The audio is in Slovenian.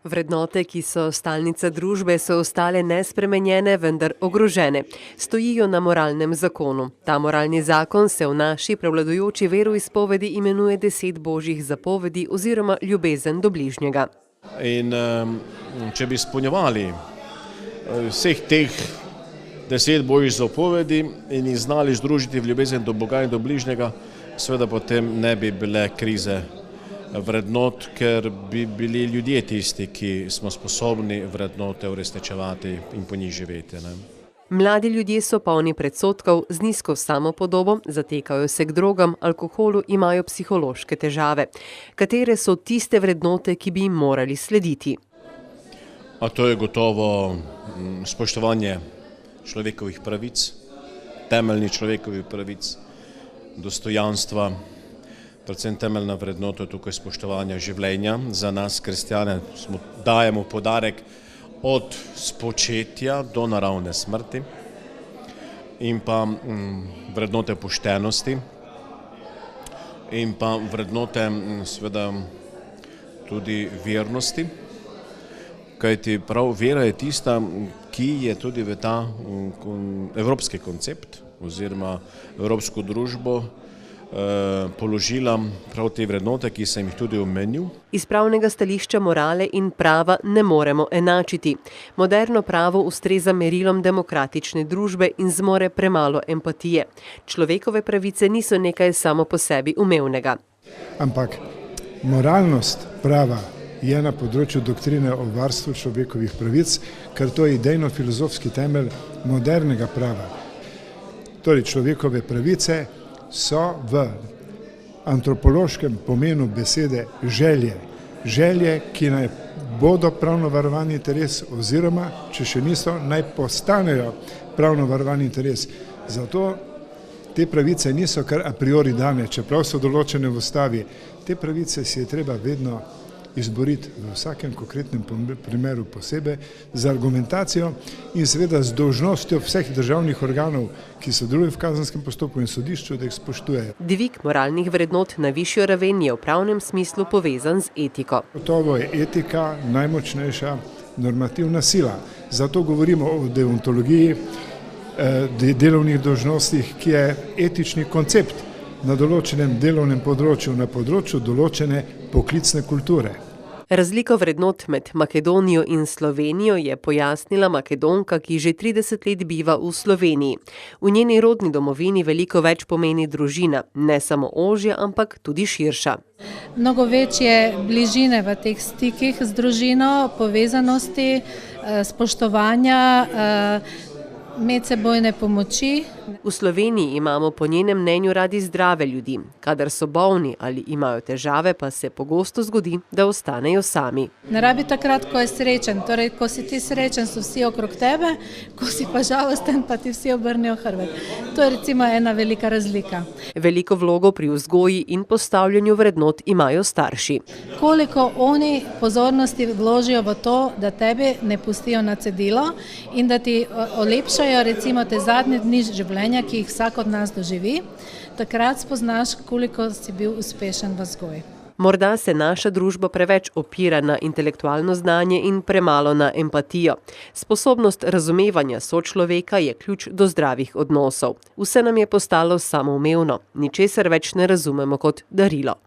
Vrednote, ki so stalnica družbe, so ostale nespremenjene, vendar ogrožene. Stojijo na moralnem zakonu. Ta moralni zakon se v naši prevladujoči veroizpovedi imenuje 10 božjih zapovedi oziroma ljubezen do bližnjega. In če bi izpolnjevali vseh teh 10 božjih zapovedi in jih znali združiti v ljubezen do Boga in do bližnjega, seveda potem ne bi bile krize vrednot, ker bi bili ljudje tisti, ki smo sposobni vrednote uresničevati in po njih živeti. Mladi ljudje so polni predsodkov, z nizko samopodobo, zatekajo se k drogam, alkoholu, imajo psihološke težave. Katere so tiste vrednote, ki bi jim morali slediti? A to je gotovo spoštovanje človekovih pravic, temeljnih človekovih pravic, dostojanstva. Predvsem temeljna vrednota tukaj spoštovanja življenja. Za nas, kristjane, dajemo poudarek od spočetja do naravne smrti in pa vrednote poštenosti in pa vrednote seveda tudi vernosti, kajti prav vera je tista, ki je tudi v ta evropski koncept oziroma evropsko družbo položila prav te vrednote, ki sem jih tudi omenil. Iz pravnega stališča morale in prava ne moremo enačiti. Moderno pravo ustreza merilom demokratične družbe in zmore premalo empatije. Človekove pravice niso nekaj samo po sebi umevnega. Ampak moralnost prava je na področju doktrine o varstvu človekovih pravic, ker to je idejno-filozofski temelj modernega prava. Torej, človekove pravice so v antropološkem pomenu besede želje. Želje, ki naj bodo pravno varovani interes oziroma, če še niso, naj postanejo pravno varovani interes. Zato te pravice niso kar a priori dane, čeprav so določene v ustavi. Te pravice si je treba vedno izboriti v vsakem konkretnem primeru posebej z argumentacijo in seveda z dolžnostjo vseh državnih organov, ki sodelujejo v kazenskem postopku in sodišču, da jih spoštujejo. Dvig moralnih vrednot na višjo raven je v pravnem smislu povezan z etiko. Gotovo je etika najmočnejša normativna sila. Zato govorimo o deontologiji, delovnih dolžnostih, ki je etični koncept na določenem delovnem področju, na področju določene poklicne kulture. Razliko vrednot med Makedonijo in Slovenijo je pojasnila Makedonka, ki že 30 let biva v Sloveniji. V njeni rodni domovini veliko več pomeni družina, ne samo ožja, ampak tudi širša. Mnogo večje bližine v teh stikih z družino, povezanosti, spoštovanja, medsebojne pomoči. V Sloveniji imamo po njenem mnenju radi zdrave ljudi. Kadar so bolni ali imajo težave, pa se pogosto zgodi, da ostanejo sami. Ne rabi takrat, ko je srečen. Torej, ko si ti srečen, so vsi okrog tebe, ko si pa žalosten, pa ti vsi obrnejo hrbet. To je recimo ena velika razlika. Veliko vlogo pri vzgoji in postavljanju vrednot imajo starši. Koliko oni pozornosti vložijo v to, da tebe ne pustijo na cedilo in da ti olepšajo recimo te zadnje dni življenja, ki jih vsak od nas doživi, takrat spoznaš, koliko si bil uspešen v vzgoji. Morda se naša družba preveč opira na intelektualno znanje in premalo na empatijo. Sposobnost razumevanja sočloveka je ključ do zdravih odnosov. Vse nam je postalo samoumevno, ničesar več ne razumemo kot darilo.